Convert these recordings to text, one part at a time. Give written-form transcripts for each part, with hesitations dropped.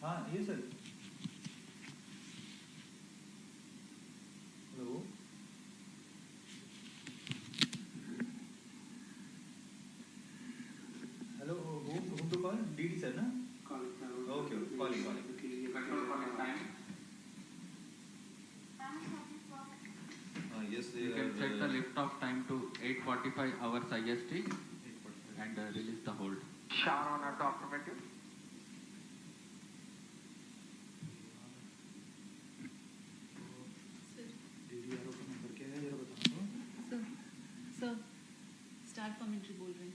हाँ ये sir hello hello whom to call DD sir ना okay calling yes You can set the lift off time to 8:45 hours IST and release the hold. Sharon at the affirmative. Sir start commentary बोल रहे हैं.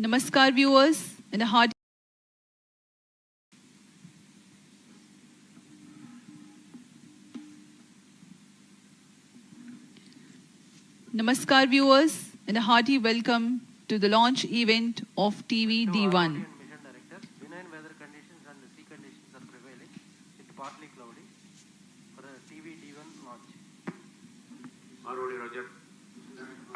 Namaskar viewers and a hearty Namaskar viewers and a hearty welcome to the launch event of TV-D1. Mission Director, benign weather conditions and sea conditions are prevailing. It's partly cloudy for a TV-D1 launch. ROD Roger.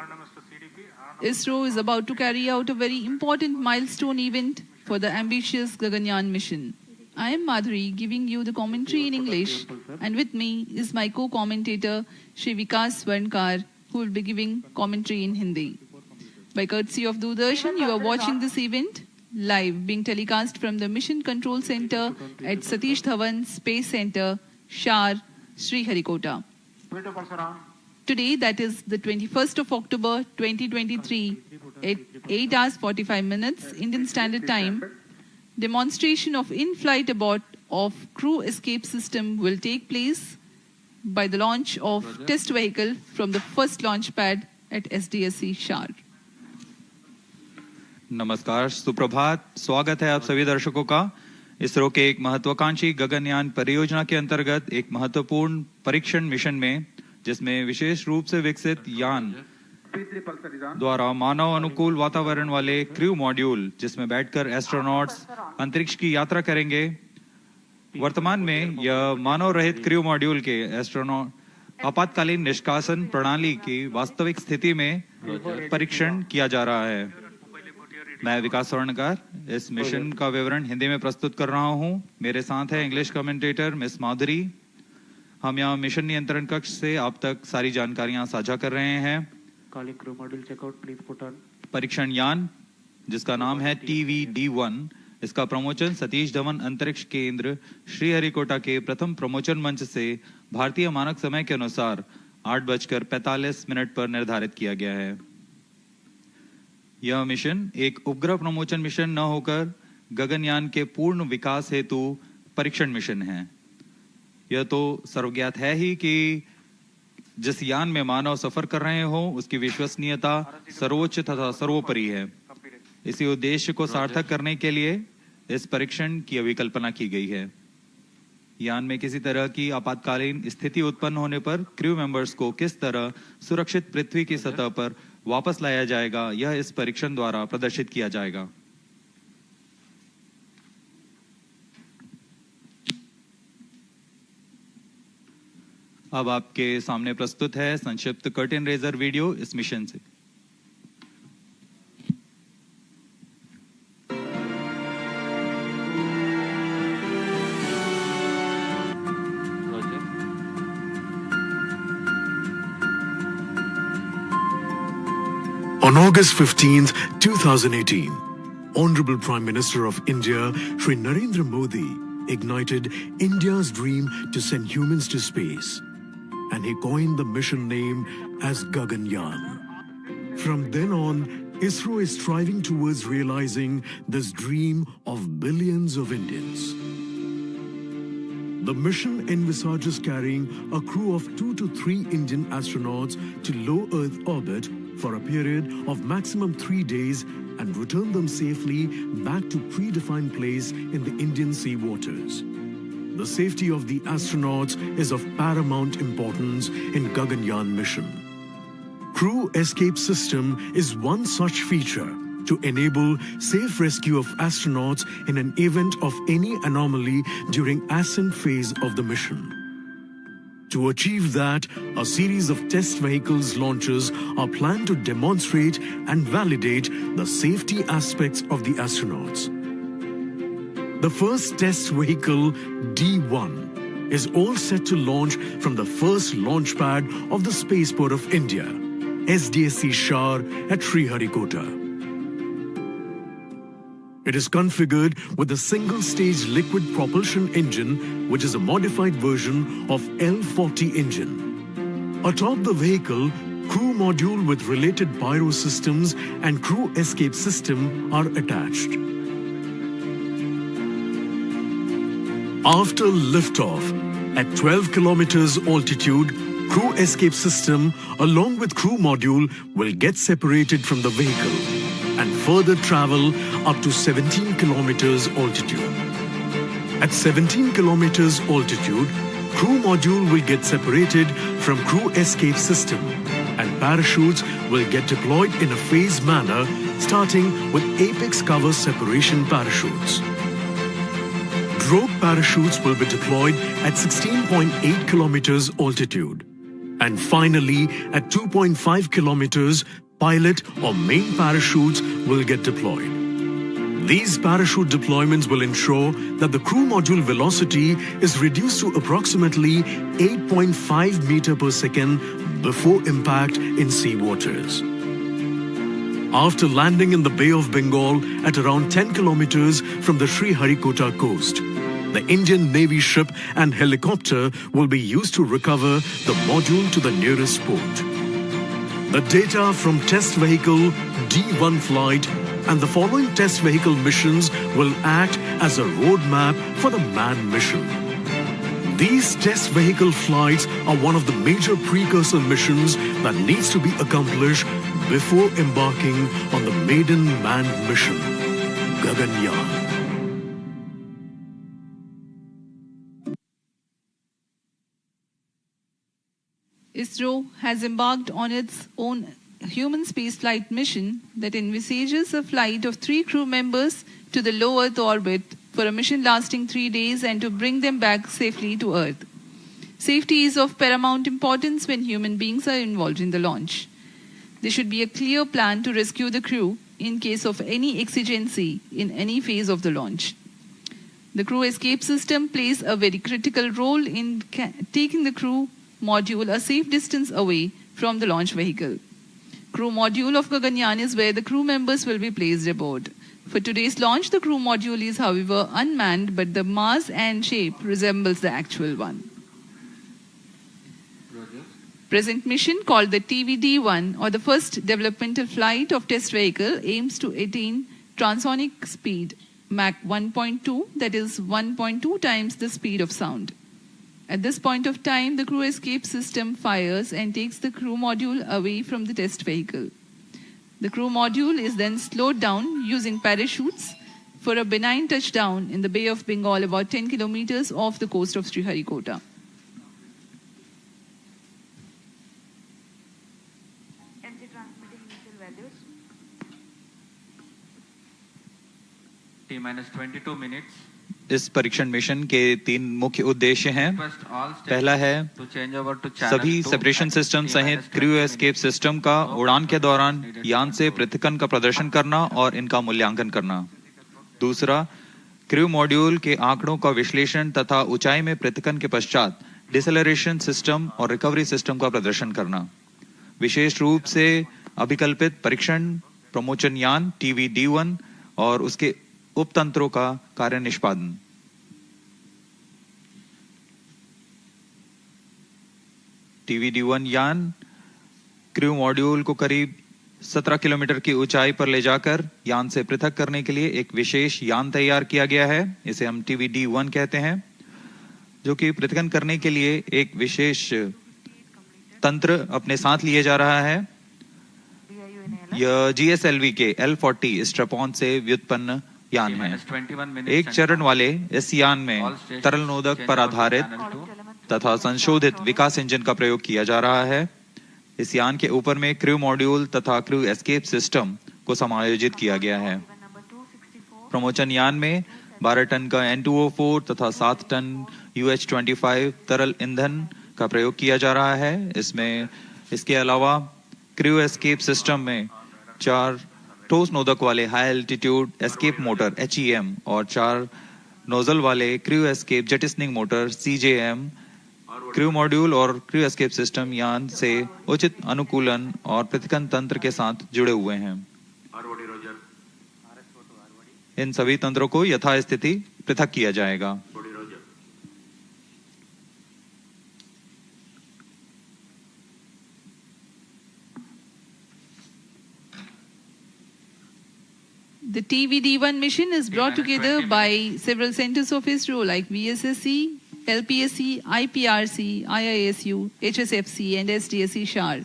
Mr. CDP. ISRO is about to carry out a very important milestone event for the ambitious Gaganyaan mission. I am Madhuri giving you the commentary in English, and with me is my co-commentator Shri Vikas Swarnkar, who will be giving commentary in Hindi. By courtesy of Doordarshan, you are watching this event live, being telecast from the Mission Control Center at satishdhawanspacecentre, Shar, Sriharikota. Today, that is the 21st of October 2023, at 8 hours 45 minutes Indian Standard Time, demonstration of in-flight abort of crew escape system will take place by the launch of test vehicle from the first launch pad at SDSC Shar. नमस्कार, सुप्रभात। स्वागत है आप सभी दर्शकों का इसरो के एक महत्वाकांक्षी गगनयान परियोजना के अंतर्गत एक महत्वपूर्ण परीक्षण मिशन में, जिसमें विशेष रूप से विकसित यान द्वारा मानव अनुकूल वातावरण वाले क्रू मॉड्यूल, जिसमें बैठकर एस्ट्रोनॉट्स अंतरिक्ष की यात्रा करेंगे। वर्तमान में यह मानव रहित क्रू मॉड्यूल के एस्ट्रोनॉट आपातकालीन निष्कासन प्रणाली की वास्तविक स्थिति में परीक्षण किया जा रहा है। मैं विकास स्वर्णकार इस मिशन का विवरण हिंदी में प्रस्तुत कर रहा हूं। मेरे साथ है इंग्लिश कमेंटेटर मिस माधुरी। हम यहाँ मिशन नियंत्रण कक्ष से आप तक सारी जानकारियां साझा कर रहे हैं। परीक्षण यान, जिसका नाम है TV-D1, इसका प्रमोचन सतीश धवन अंतरिक्ष केंद्र श्रीहरिकोटा के प्रथम प्रमोचन मंच से भारतीय मानक समय के अनुसार 8:45 पर निर्धारित किया गया है। यह मिशन एक उपग्रह प्रमोचन मिशन न होकर गगनयान के पूर्ण विकास हेतु परीक्षण मिशन है। यह तो सर्वज्ञात है ही कि जिस यान में मानव सफर कर रहे हो, उसकी विश्वसनीयता सर्वोच्च तथा सर्वोपरि है। इसी उद्देश्य को सार्थक करने के लिए इस परीक्षण की अभिकल्पना की गई है। यान में किसी तरह की आपातकालीन स्थिति उत्पन्न होने पर क्रू मेंबर्स को किस तरह सुरक्षित पृथ्वी की सतह पर वापस लाया जाएगा, यह इस परीक्षण द्वारा प्रदर्शित किया जाएगा। अब आपके सामने प्रस्तुत है संक्षिप्त कर्टेन रेजर वीडियो इस मिशन से। On August 15th, 2018, Honorable Prime Minister of India, Shri Narendra Modi, ignited India's dream to send humans to space, and he coined the mission name as Gaganyaan. From then on, ISRO is striving towards realizing this dream of billions of Indians. The mission envisages carrying a crew of 2 to 3 Indian astronauts to low Earth orbit for a period of maximum 3 days and return them safely back to predefined place in the Indian sea waters. The safety of the astronauts is of paramount importance in Gaganyaan mission. Crew escape system is one such feature to enable safe rescue of astronauts in an event of any anomaly during ascent phase of the mission. To achieve that, a series of test vehicles launches are planned to demonstrate and validate the safety aspects of the astronauts. The first test vehicle, D1, is all set to launch from the first launch pad of the Spaceport of India, SDSC Shar at Sriharikota. It is configured with a single-stage liquid propulsion engine, which is a modified version of L40 engine. Atop the vehicle, crew module with related pyro systems and crew escape system are attached. After liftoff, at 12 kilometers altitude, crew escape system along with crew module will get separated from the vehicle and further travel up to 17 kilometers altitude. At 17 kilometers altitude, crew module will get separated from crew escape system and parachutes will get deployed in a phased manner, starting with apex cover separation parachutes. Drogue parachutes will be deployed at 16.8 kilometers altitude. And finally, at 2.5 kilometers, pilot or main parachutes will get deployed. These parachute deployments will ensure that the crew module velocity is reduced to approximately 8.5 meters per second before impact in sea waters. After landing in the Bay of Bengal at around 10 kilometers from the Sriharikota coast, the Indian Navy ship and helicopter will be used to recover the module to the nearest port. The data from test vehicle D1 flight and the following test vehicle missions will act as a roadmap for the manned mission. These test vehicle flights are one of the major precursor missions that needs to be accomplished before embarking on the maiden manned mission, Gaganyaan. ISRO has embarked on its own human spaceflight mission that envisages a flight of 3 crew members to the low Earth orbit for a mission lasting 3 days and to bring them back safely to Earth. Safety is of paramount importance when human beings are involved in the launch. There should be a clear plan to rescue the crew in case of any exigency in any phase of the launch. The crew escape system plays a very critical role in taking the crew module a safe distance away from the launch vehicle. Crew module of Gaganyaan is where the crew members will be placed aboard. For today's launch, the crew module is, however, unmanned, but the mass and shape resembles the actual one. Roger. Present mission, called the TV-D1, or the first developmental flight of test vehicle, aims to attain transonic speed, Mach 1.2, that is 1.2 times the speed of sound. At this point of time, the crew escape system fires and takes the crew module away from the test vehicle. The crew module is then slowed down using parachutes for a benign touchdown in the Bay of Bengal about 10 kilometers off the coast of Sriharikota. MC transmitting initial values. T-minus 22 minutes. इस परीक्षण mission के 3 मुख्य उद्देश्य हैं। पहला है सभी separation system सहित क्रू एस्केप सिस्टम का उड़ान के दौरान यान से पृथक्करण का प्रदर्शन करना और इनका मूल्यांकन करना। दूसरा, क्रू मॉड्यूल के आंकड़ों का विश्लेषण तथा ऊंचाई में पृथक्करण के पश्चात डिसेलरेशन सिस्टम और रिकवरी सिस्टम का प्रदर्शन करना। विशेष रूप से अभिकल्पित परीक्षण प्रमोचन यान TV-D1 और उसके उपतंत्रों का कार्य निष्पादन। TV-D1 यान क्रू मॉड्यूल को करीब 17 किलोमीटर की ऊंचाई पर ले जाकर यान से पृथक करने के लिए एक विशेष यान तैयार किया गया है। इसे हम TV-D1 कहते हैं, जो कि पृथक्करण करने के लिए एक विशेष तंत्र अपने साथ लिए जा रहा है। यह GSLV के L40 स्ट्रैप-ऑन से व्युत्पन्न यान है। एक चरण वाले इस यान में तरल नोदक पर आधारित तथा संशोधित विकास इंजन का प्रयोग किया जा रहा है। इस यान के ऊपर में क्रू मॉड्यूल तथा क्रू एस्केप सिस्टम को समायोजित किया गया है। Even number 264. प्रमोचन यान में 12 टन का N2O4 तथा 7 टन UH-25 तरल ईंधन का प्रयोग किया जा रहा है। इसके अलावा क्रू एस्केप सिस्टम में 4 ठोस नोदक वाले high altitude escape motor HEM और 4 नोजल वाले crew escape jettisoning motor CJM crew module और क्रू एस्केप सिस्टम यान से उचित अनुकूलन और प्रतिकन तंत्र के साथ जुड़े हुए हैं। इन सभी तंत्रों को यथास्थिति पृथक किया जाएगा। The TV-D1 mission is brought together by several centers of ISRO like VSSC, LPSC, IPRC, IISU, HSFC and SDSC SHAR.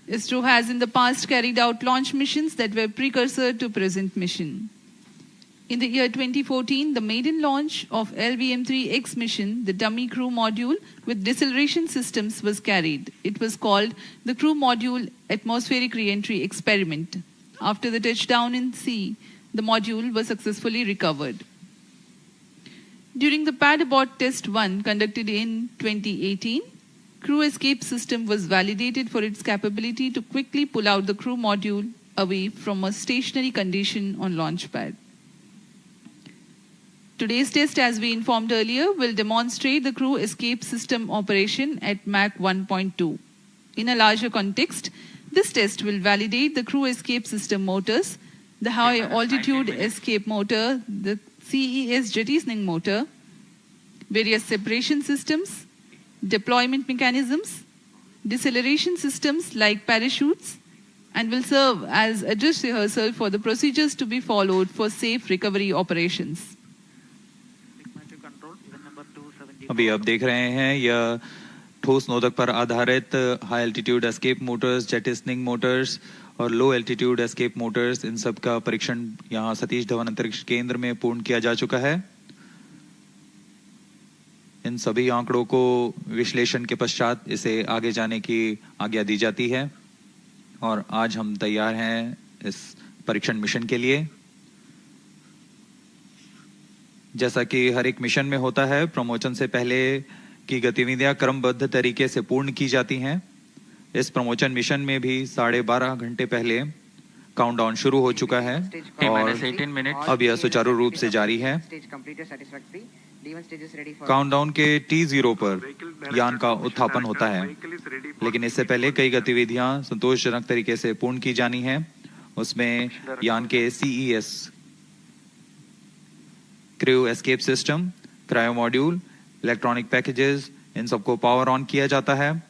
ISRO has in the past carried out launch missions that were precursor to present mission. In the year 2014, the maiden launch of LVM-3X mission, the dummy crew module with deceleration systems was carried. It was called the Crew Module Atmospheric Re-entry Experiment. After the touchdown in sea, the module was successfully recovered. During the pad abort test 1 conducted in 2018, crew escape system was validated for its capability to quickly pull out the crew module away from a stationary condition on launch pad. Today's test, as we informed earlier, will demonstrate the crew escape system operation at Mach 1.2. In a larger context, this test will validate the crew escape system motors, the high altitude escape motor, the CES jettisoning motor, various separation systems, deployment mechanisms, deceleration systems like parachutes, and will serve as a dress rehearsal for the procedures to be followed for safe recovery operations. अभी आप देख रहे हैं यह ठोस नोदक पर आधारित high altitude escape motors, jettisoning motors और लो एल्टीट्यूड एस्केप मोटर्स, इन सब का परीक्षण यहाँ सतीश धवन अंतरिक्ष केंद्र में पूर्ण किया जा चुका है। इन सभी आंकड़ों को विश्लेषण के पश्चात इसे आगे जाने की आज्ञा दी जाती है और आज हम तैयार हैं इस परीक्षण मिशन के लिए। जैसा कि हर एक मिशन में होता है, प्रमोशन से पहले की गतिविधियां क्रमबद्ध तरीके से पूर्ण की जाती हैं। इस प्रमोशन मिशन में भी 12.5 घंटे पहले काउंटडाउन शुरू हो चुका है और अब यह सुचारू रूप से जारी है। काउंटडाउन के T0 पर यान का उत्थापन होता है, लेकिन इससे पहले कई गतिविधियां संतोषजनक तरीके से पूर्ण की जानी है। उसमें यान के CES crew escape system, cryo module, electronic packages, इन सबको पावर ऑन किया जाता है।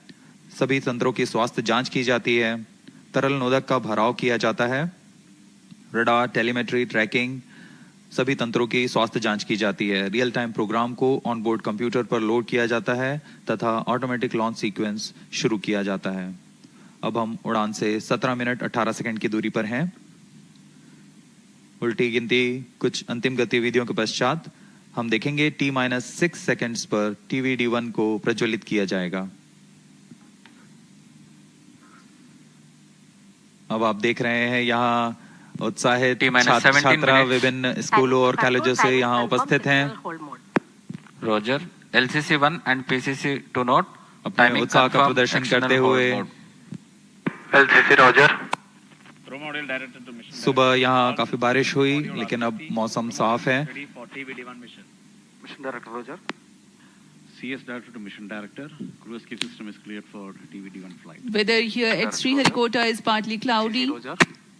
सभी तंत्रों की स्वास्थ्य जांच की जाती है। तरल नोदक का भराव किया जाता है। रडार, टेलीमेट्री, ट्रैकिंग, सभी तंत्रों की स्वास्थ्य जांच की जाती है। रियल टाइम प्रोग्राम को ऑन बोर्ड कंप्यूटर पर लोड किया जाता है तथा ऑटोमेटिक लॉन्च सीक्वेंस शुरू किया जाता है। अब हम उड़ान से 17 मिनट 18 सेकंड की दूरी पर हैं। उल्टी गिनती कुछ अंतिम गतिविधियों के पश्चात हम देखेंगे T-6 सेकंड्स पर TV-D1 को प्रज्वलित किया जाएगा। अब आप देख रहे हैं यहाँ उत्साहित छात्र विभिन्न स्कूलों और कॉलेजों से यहाँ उपस्थित हैं। Roger, LCC1 and PCC2 note, अपने उत्साह का प्रदर्शन करते हुए LCC रोजर। सुबह यहाँ काफी बारिश हुई, लेकिन अब मौसम साफ है। Mission director Roger. CS Director to Mission Director, crew escape system is cleared for TV-D1 flight. Weather here at Sriharikota is partly cloudy.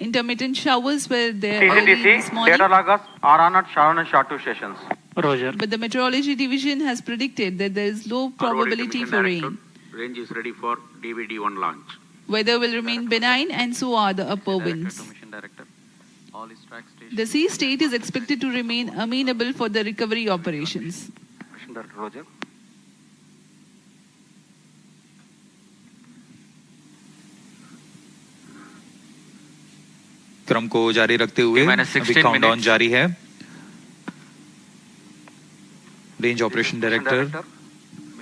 Intermittent showers were there early this morning. Data loggers are on at Sharon and Shatu stations. Roger. But the meteorology division has predicted that there is low probability for rain. Range is ready for TV-D1 launch. Weather will remain benign and so are the upper winds. Mission Director, all is track station. The sea state is expected to remain amenable for the recovery operations. Mission Director Roger. क्रम को जारी रखते हुए अभी countdown जारी है। Range operation director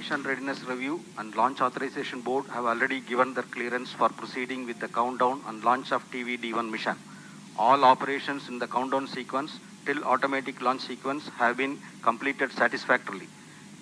Mission Readiness Review and Launch Authorization Board have already given their clearance for proceeding with the countdown and launch of TV-D1 mission. All operations in the countdown sequence till automatic launch sequence have been completed satisfactorily.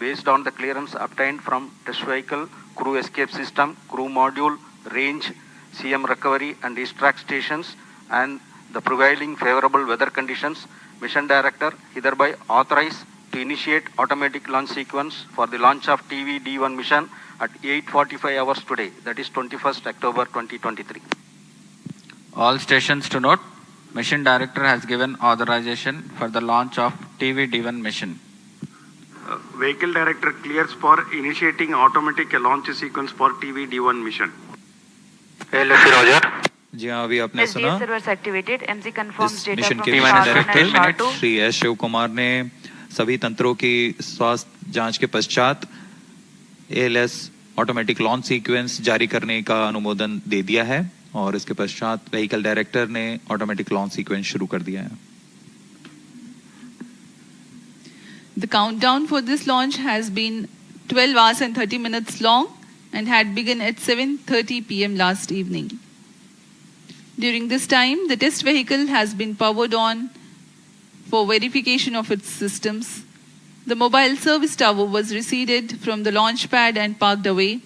Based on the clearance obtained from test vehicle, crew escape system, crew module, range, CM recovery and extract stations and the prevailing favorable weather conditions, Mission Director hereby authorized to initiate automatic launch sequence for the launch of TV-D1 mission at 8:45 hours today, that is 21st October 2023. All stations to note, Mission Director has given authorization for the launch of TV-D1 mission. Vehicle Director clears for initiating automatic launch sequence for TV-D1 mission. Roger. जी हाँ, अभी आपने सुना SDA servers activated. MC confirms इस data mission from के SHAR mission 1 and director SHAR 2. Shri S Shiv Kumar ने सभी तंत्रों की स्वास्थ्य जांच के पश्चात ALS ऑटोमेटिक लॉन्च सीक्वेंस जारी करने का अनुमोदन दे दिया है और इसके पश्चात व्हीकल डायरेक्टर ने ऑटोमेटिक लॉन्च सीक्वेंस शुरू कर दिया है. The countdown for this launch has been 12 hours and 30 minutes long and had begun at 7:30 p.m. last evening. During this time, the test vehicle has been powered on for verification of its systems. The mobile service tower was receded from the launch pad and parked away.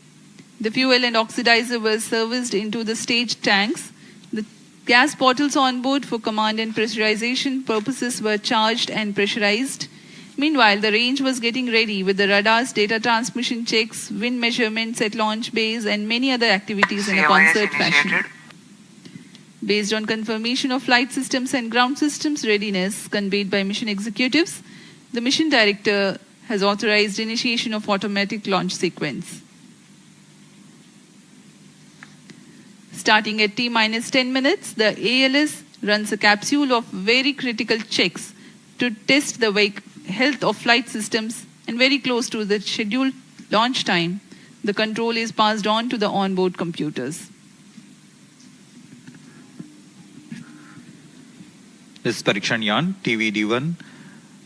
The fuel and oxidizer were serviced into the stage tanks. The gas bottles on board for command and pressurization purposes were charged and pressurized. Meanwhile, the range was getting ready with the radars, data transmission checks, wind measurements at launch bays, and many other activities in a concert fashion. Based on confirmation of flight systems and ground systems readiness conveyed by mission executives, the mission director has authorized initiation of automatic launch sequence. Starting at T-10 minutes, the ALS runs a capsule of very critical checks to test the health of flight systems, and very close to the scheduled launch time, the control is passed on to the onboard computers. इस परीक्षण यान TV-D1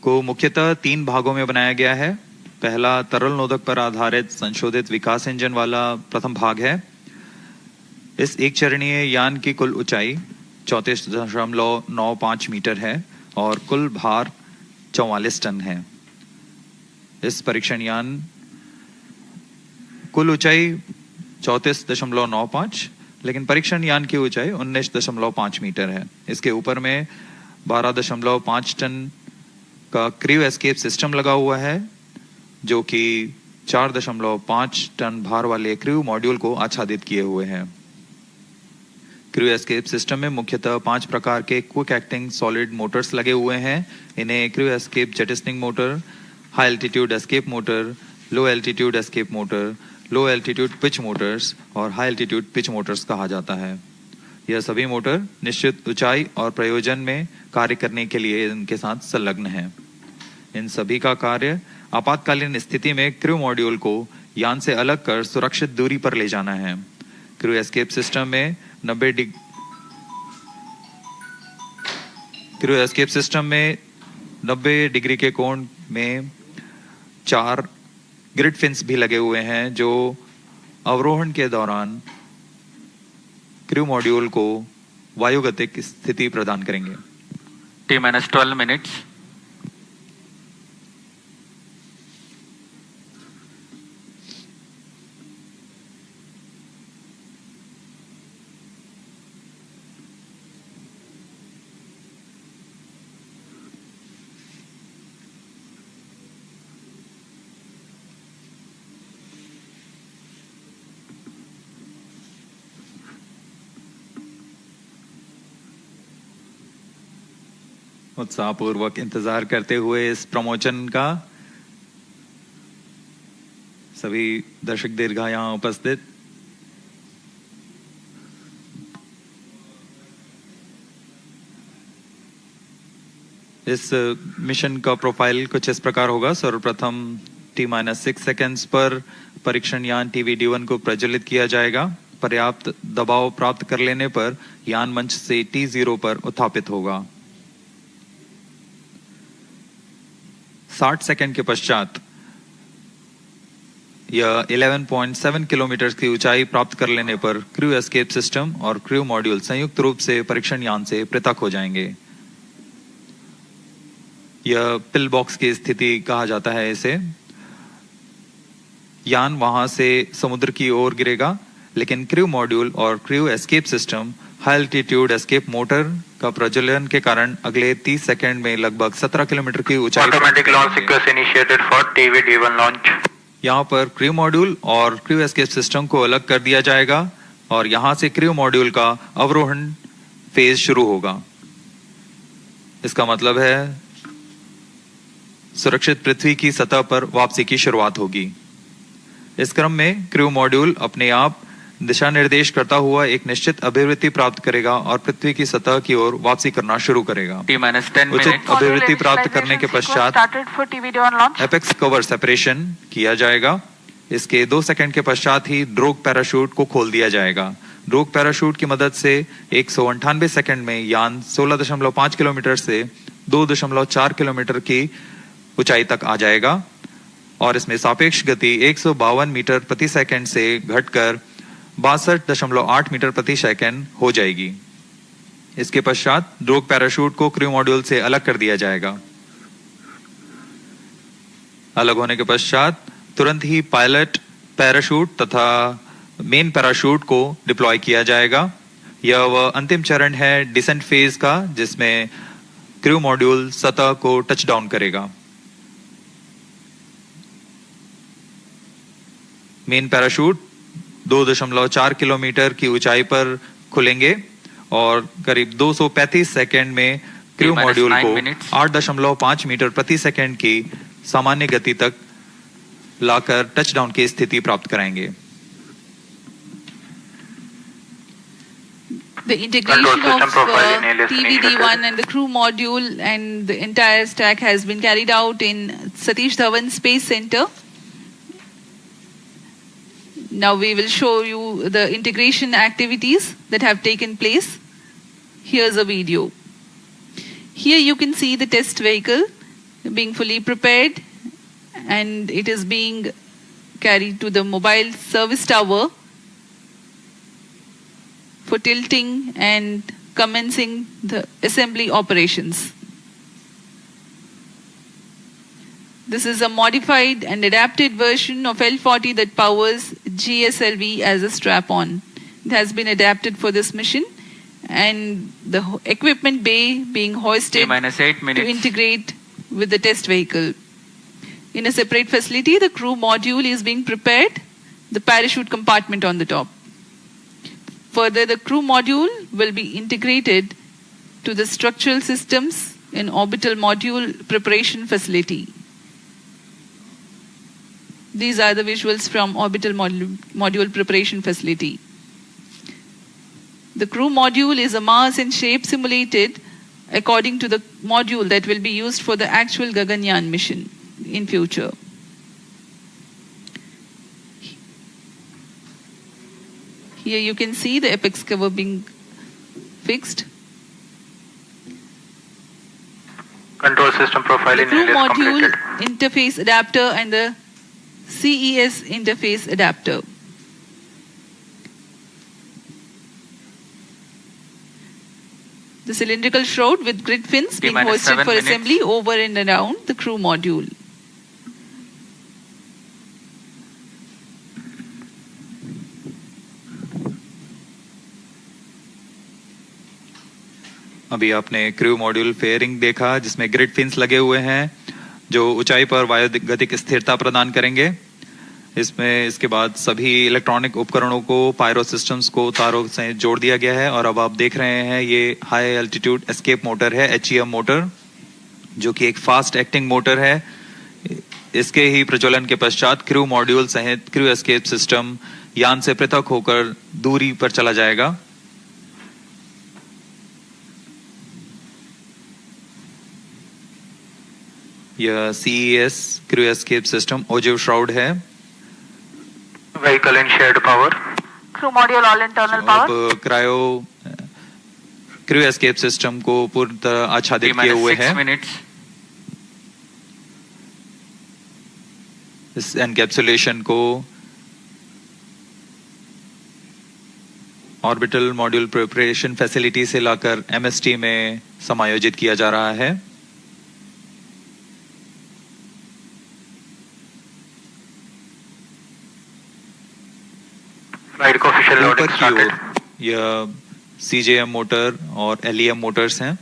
को मुख्यतः 3 भागों में बनाया गया है. पहला तरल नोदक पर आधारित संशोधित विकास इंजन वाला प्रथम भाग है. इस एक चरणीय यान की कुल ऊंचाई 34.95 मीटर है और कुल भार 44 टन है. इस परीक्षण यान कुल ऊंचाई 34.95, लेकिन परीक्षण यान की ऊंचाई 19.5 मीटर है. इसके ऊपर में 12.5 टन का क्रू एस्केप सिस्टम लगा हुआ है, जो कि 4.5 टन भार वाले क्रू मॉड्यूल को आच्छादित किए हुए हैं. क्रू एस्केप सिस्टम में मुख्यतः 5 प्रकार के क्विक एक्टिंग सॉलिड मोटर्स लगे हुए हैं. इन्हें crew escape jettisoning motor, high altitude escape motor, low altitude escape motor, low altitude pitch motors और हाई एल्टीट्यूड पिच मोटर्स कहा जाता है. यह सभी मोटर निश्चित ऊंचाई और प्रयोजन में कार्य करने के लिए इनके साथ संलग्न हैं. इन सभी का कार्य आपातकालीन स्थिति में क्रू मॉड्यूल को यान से अलग कर सुरक्षित दूरी पर ले जाना है. क्रू एस्केप सिस्टम में 90 डिग्री के कोण में 4 ग्रिड फिन्स भी लगे हुए हैं, जो अवरोहण के दौरान क्रू मॉड्यूल को वायुगतिक स्थिति प्रदान करेंगे. T-12 minutes. उत्साहपूर्वक इंतजार करते हुए इस प्रमोशन का सभी दर्शक दीर्घ यहाँ उपस्थित. इस मिशन का प्रोफाइल कुछ इस प्रकार होगा. सर्वप्रथम T-6 सेकेंड्स पर परीक्षण यान TV-D1 को प्रज्वलित किया जाएगा. पर्याप्त दबाव प्राप्त कर लेने पर यान मंच से T0 पर उत्थापित होगा. 60 सेकंड के पश्चात यह 11.7 किलोमीटर की ऊंचाई प्राप्त कर लेने पर क्रू एस्केप सिस्टम और क्रू मॉड्यूल संयुक्त रूप से परीक्षण यान से पृथक हो जाएंगे। यह पिल बॉक्स की स्थिति कहा जाता है इसे। यान वहां से समुद्र की ओर गिरेगा, लेकिन क्रू मॉड्यूल और crew escape system high altitude escape motor का प्रज्वलन के कारण अगले 30 सेकंड में लगभग 17 किलोमीटर की ऊंचाई automatic launch sequence initiated for TV-D1 launch. यहाँ पर क्रू मॉड्यूल और क्रू एस्केप सिस्टम को अलग कर दिया जाएगा और यहाँ से क्रू मॉड्यूल का अवरोहण फेज शुरू होगा। इसका मतलब है सुरक्षित पृथ्वी की सतह पर वापसी की शुरुआत होगी। इस क्रम में क्रू मॉड्यूल अपने आप दिशा निर्देश करता हुआ एक निश्चित अभिवृत्ति प्राप्त करेगा और पृथ्वी की सतह की ओर वापसी करना शुरू करेगा। उचित अभिवृत्ति प्राप्त करने के पश्चात एपेक्स कवर सेपरेशन किया जाएगा। इसके 2 सेकंड के पश्चात ही ड्रोग पैराशूट को खोल दिया जाएगा। ड्रोग पैराशूट की मदद से 198 सेकंड में यान 16.5 किलोमीटर से 2.4 किलोमीटर की ऊंचाई तक आ जाएगा और इसमें सापेक्ष गति 152 मीटर प्रति सेकंड से घटकर 62.8 मीटर प्रति सेकंड हो जाएगी। इसके पश्चात ड्रोग पैराशूट को क्रू मॉड्यूल से अलग कर दिया जाएगा। अलग होने के पश्चात तुरंत ही पायलट पैराशूट तथा मेन पैराशूट को डिप्लॉय किया जाएगा। यह वह अंतिम चरण है डिसेंट फेज का, जिसमें क्रू मॉड्यूल सतह को टच डाउन करेगा। मेन पैराशूट 2.4 किलोमीटर की ऊंचाई पर खुलेंगे और करीब 235 सेकंड में क्रू मॉड्यूल को 8.5 मीटर प्रति सेकंड की सामान्य गति तक लाकर टच डाउन की स्थिति प्राप्त कराएंगे। The integration of TV-D1 and the crew module and the entire stack has been carried out in Satish Dhawan Space Center. Now we will show you the integration activities that have taken place. Here's a video. Here you can see the test vehicle being fully prepared and it is being carried to the mobile service tower for tilting and commencing the assembly operations. This is a modified and adapted version of L40 that powers GSLV as a strap-on. It has been adapted for this mission and the equipment bay being hoisted to integrate with the test vehicle. In a separate facility, the crew module is being prepared, the parachute compartment on the top. Further, the crew module will be integrated to the structural systems in orbital module preparation facility. These are the visuals from orbital module preparation facility. The crew module is a mass and shape simulated according to the module that will be used for the actual Gaganyaan mission in future. Here you can see the apex cover being fixed. Control system profiling the crew is module, completed. interface adapter and the CES interface adapter. The cylindrical shroud with grid fins being hoisted for assembly over and around the crew module. अभी आपने crew module fairing देखा जिसमें grid fins लगे हुए हैं जो ऊंचाई पर वायुगतिक स्थिरता प्रदान करेंगे। इसमें इसके बाद सभी इलेक्ट्रॉनिक उपकरणों को पायरो सिस्टम्स को तारों से जोड़ दिया गया है और अब आप देख रहे हैं ये हाई एल्टीट्यूड एस्केप मोटर है, HEM मोटर, जो कि एक फास्ट एक्टिंग मोटर है। इसके ही प्रज्वलन के पश्चात क्रू मॉड्यूल सहित क्रू एस्केप सिस्टम यान से पृथक होकर दूरी पर चला जाएगा। यह CES crew escape system ogive shroud है। Vehicle in shared power. Crew module all internal power. अब क्रू एस्केप सिस्टम को पूरी तरह आच्छादित किए हुए हैं। इस एनकैप्सुलेशन को ऑर्बिटल मॉड्यूल प्रिपरेशन फैसिलिटी से लाकर MST में समायोजित किया जा रहा है। Flight coefficient loading ऊपर की ओर started. यह CJM मोटर और LEM मोटर्स हैं।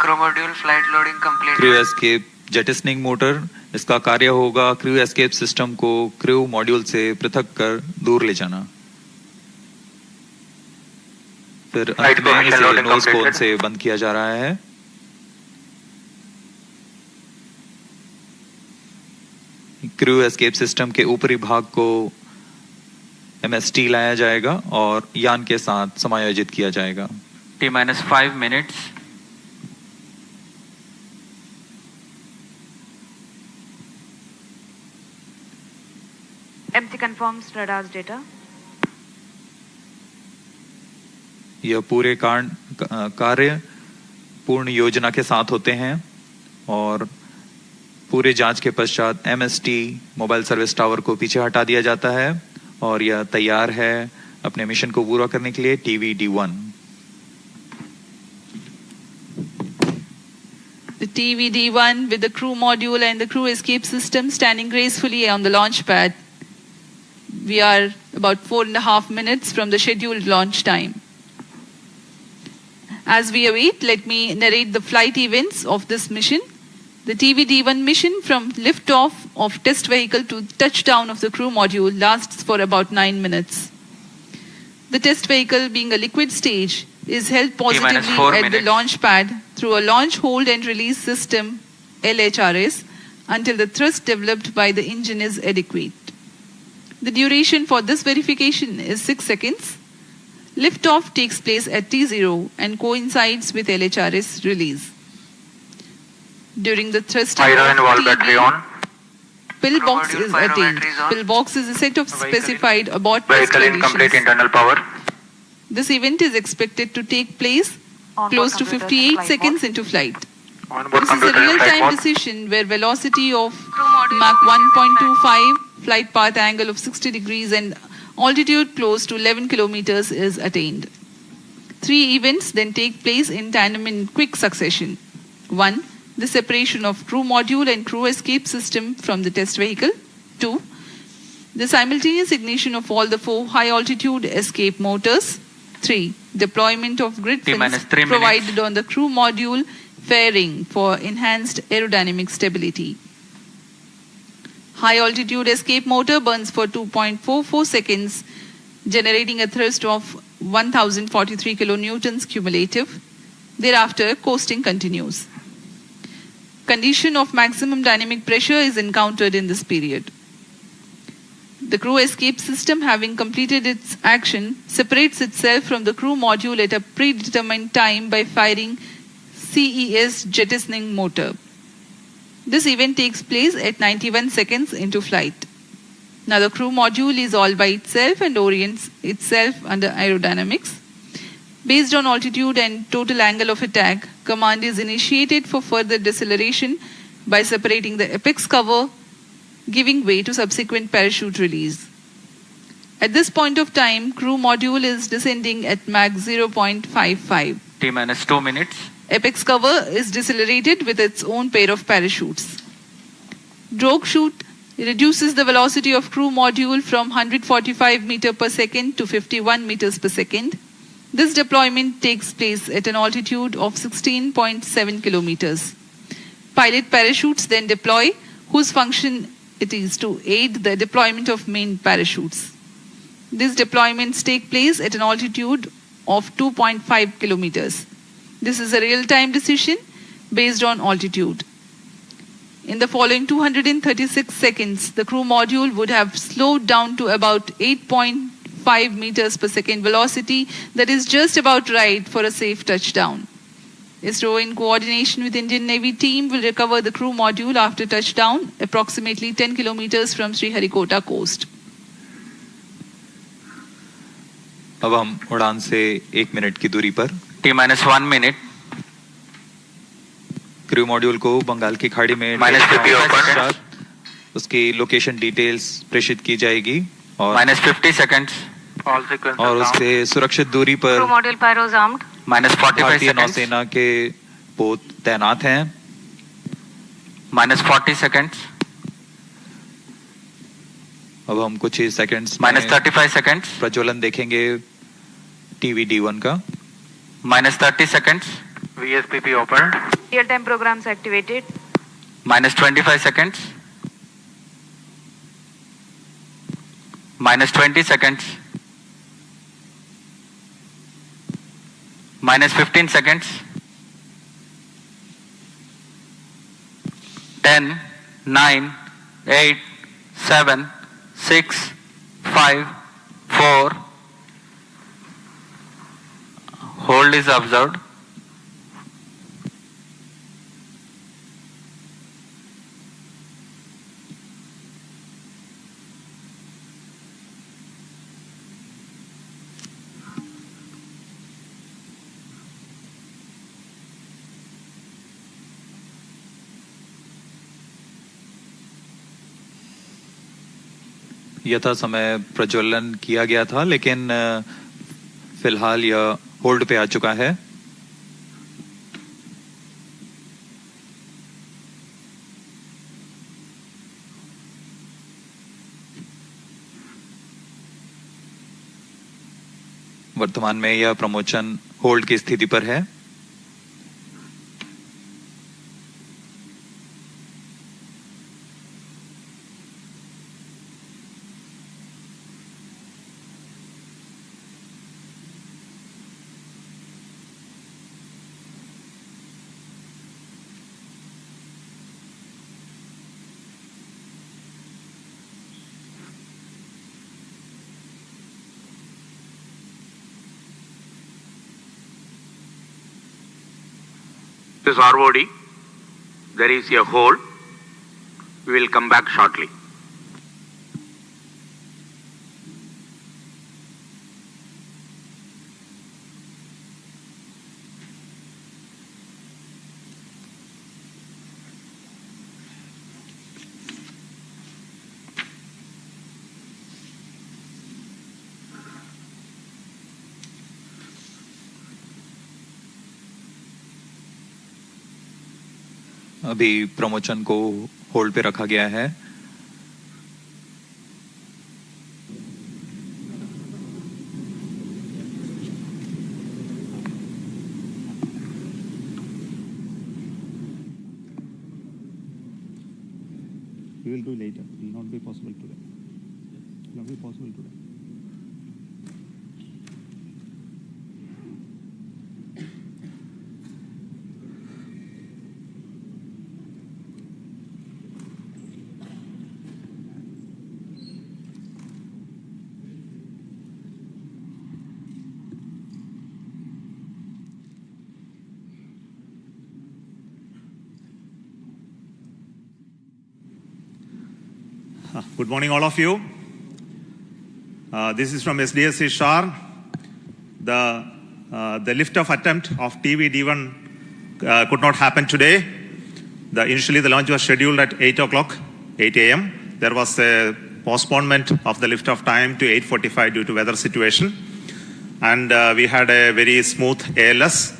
Crew module flight loading complete. Crew escape jettisoning motor, इसका कार्य होगा क्रू एस्केप सिस्टम को क्रू मॉड्यूल से पृथक कर दूर ले जाना। फिर अंत में इसे नोज कोन से बंद किया जा रहा है। क्रू एस्केप सिस्टम के ऊपरी भाग को MST लाया जाएगा और यान के साथ समायोजित किया जाएगा। T-5 minutes. MC confirms radar's data. यह पूरे कार्य पूर्ण योजना के साथ होते हैं और पूरे जांच के पश्चात MST मोबाइल सर्विस टावर को पीछे हटा दिया जाता है और यह तैयार है अपने मिशन को पूरा करने के लिए TV-D1। The TV-D1 with the crew module and the crew escape system standing gracefully on the launch pad. We are about 4.5 minutes from the scheduled launch time. As we await, let me narrate the flight events of this mission. The TV-D1 mission from liftoff of test vehicle to touchdown of the crew module lasts for about 9 minutes. The test vehicle, being a liquid stage, is held positively at the launch pad through a launch hold and release system LHRS until the thrust developed by the engine is adequate. The duration for this verification is 6 seconds. Liftoff takes place at T0 and coincides with LHRS release. During the thrusting Iron of wall battery on. Pillbox is attained. Pillbox is a set of specified abort test Vehicle incomplete conditions. internal power. This event is expected to take place close to 58 seconds into flight. Onboard This is a computer in flight real-time mode. decision where velocity of Mach 1.25, flight path angle of 60 degrees and altitude close to 11 kilometers is attained. 3 events then take place in tandem in quick succession. 1. The separation of crew module and crew escape system from the test vehicle. 2. The simultaneous ignition of all the 4 high-altitude escape motors. 3. Deployment of grid fins provided on the crew module fairing for enhanced aerodynamic stability. High-altitude escape motor burns for 2.44 seconds, generating a thrust of 1043 kilonewtons cumulative. Thereafter, coasting continues. Condition of maximum dynamic pressure is encountered in this period. The crew escape system, having completed its action, separates itself from the crew module at a predetermined time by firing CES jettisoning motor. This event takes place at 91 seconds into flight. Now the crew module is all by itself and orients itself under aerodynamics. Based on altitude and total angle of attack, command is initiated for further deceleration by separating the apex cover, giving way to subsequent parachute release. At this point of time, crew module is descending at Mach 0.55. T-2 minutes. Apex cover is decelerated with its own pair of parachutes. Drogue chute reduces the velocity of crew module from 145 meters per second to 51 meters per second. This deployment takes place at an altitude of 16.7 kilometers. Pilot parachutes then deploy, whose function it is to aid the deployment of main parachutes. These deployments take place at an altitude of 2.5 kilometers. This is a real-time decision based on altitude. In the following 236 seconds, the crew module would have slowed down to about 8.5 meters per second velocity, that is just about right for a safe touchdown. ISRO, in coordination with Indian Navy team, will recover the crew module after touchdown, approximately 10 kilometers from sriharikota coast. अब हम उड़ान से 1 minute की दूरी पर T-1 minute. Crew module को बंगाल की खाड़ी में -50 open. उसकी लोकेशन डिटेल्स प्रेषित की जाएगी और -50 seconds. All sequences और down. उससे सुरक्षित दूरी पर Crew module pyros armed. -45 भारतीय seconds. नौसेना के पोत तैनात हैं। -40 seconds. अब हम कुछ ही सेकंड्स में -35 seconds. प्रज्वलन देखेंगे TV-D1 का। -30 seconds. VSPP open. Real-time programs activated. -25 seconds. -20 seconds. -15 seconds. 10, 9, 8, 7, 6, 5, 4. Hold is observed. यथा समय प्रज्वलन किया गया था, लेकिन फिलहाल यह होल्ड पे आ चुका है। वर्तमान में यह प्रमोशन होल्ड की स्थिति पर है। This is ROD. There is a hole. We will come back shortly. अभी प्रमोशन को होल्ड पे रखा गया है। We will do later. It will not be possible today. It will not be possible today. Good morning, all of you. This is from SDS Ishar. The lift-off attempt of TV-D1 could not happen today. Initially, the launch was scheduled at 8 a.m. There was a postponement of the lift-off time to 8:45 due to weather situation. And we had a very smooth ALS,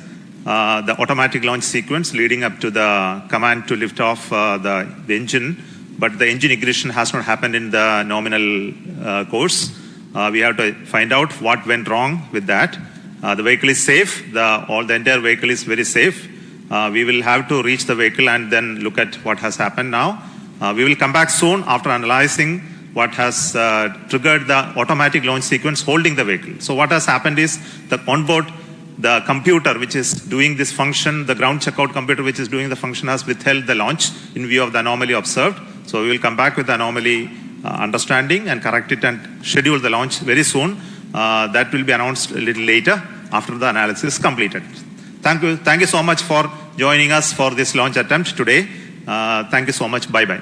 the automatic launch sequence leading up to the command to lift off the engine. But the engine ignition has not happened in the nominal course. We have to find out what went wrong with that. The vehicle is safe. The entire vehicle is very safe. We will have to reach the vehicle and then look at what has happened now. We will come back soon after analyzing what has triggered the automatic launch sequence holding the vehicle. So what has happened is the onboard, the computer which is doing this function, the ground checkout computer which is doing the function has withheld the launch in view of the anomaly observed. So we will come back with the anomaly understanding and correct it and schedule the launch very soon. That will be announced a little later after the analysis is completed. Thank you. Thank you so much for joining us for this launch attempt today. Thank you so much. Bye-bye.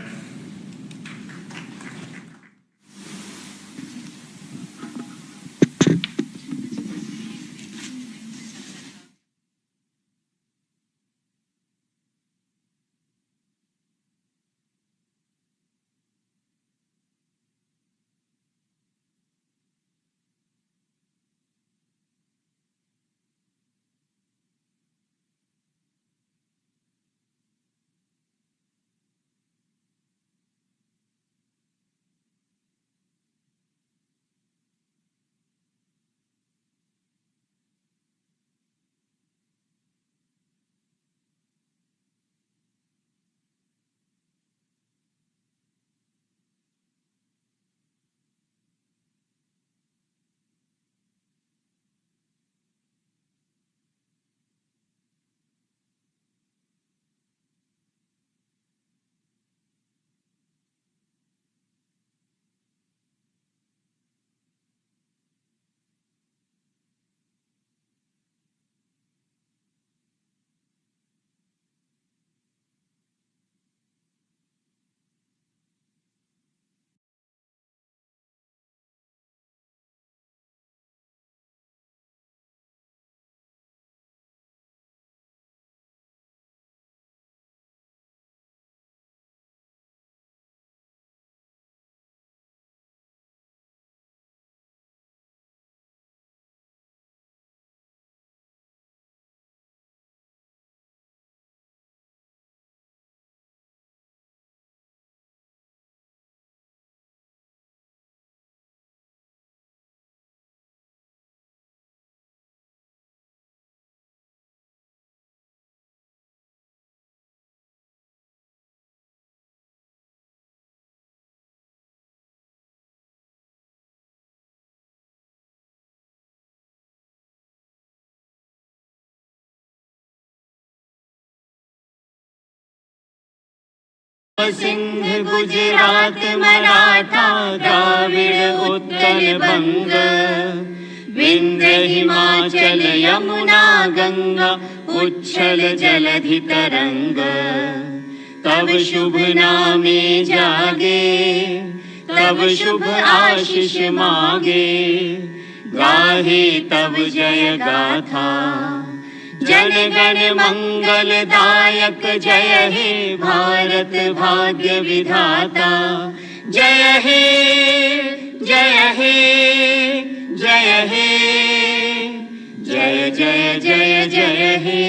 Sindh Gujarat Maratha Dravida Utkal बंग विंध्य हिमाचल यमुना गंगा उच्छल जलधि तरंग तब शुभ नामे जागे तब शुभ आशीष मागे गाहे तब जय गाथा जन गण मंगल दायक जय हे भारत भाग्य विधाता जय हे जय हे जय हे जय जय जय जय हे।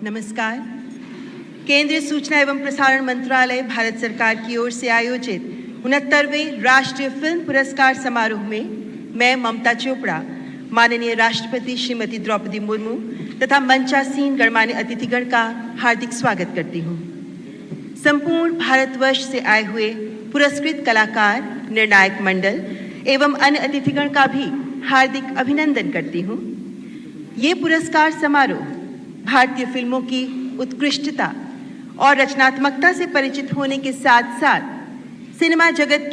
नमस्कार। केंद्रीय सूचना एवं प्रसारण मंत्रालय भारत सरकार की ओर से आयोजित 69वें राष्ट्रीय फिल्म पुरस्कार समारोह में मैं ममता चोपड़ा, माननीय राष्ट्रपति श्रीमती द्रौपदी मुर्मू तथा मंचासीन गणमान्य अतिथिगण का हार्दिक स्वागत करती हूँ। संपूर्ण भारतवर्ष से आए हुए पुरस्कृत कलाकार, निर्णायक मंडल एवं अन्य अतिथिगण का भी हार्दिक अभिनंदन करती हूँ। ये पुरस्कार समारोह भारतीय फिल्मों की उत्कृष्टता और रचनात्मकता से परिचित होने के साथ साथ सिनेमा जगत की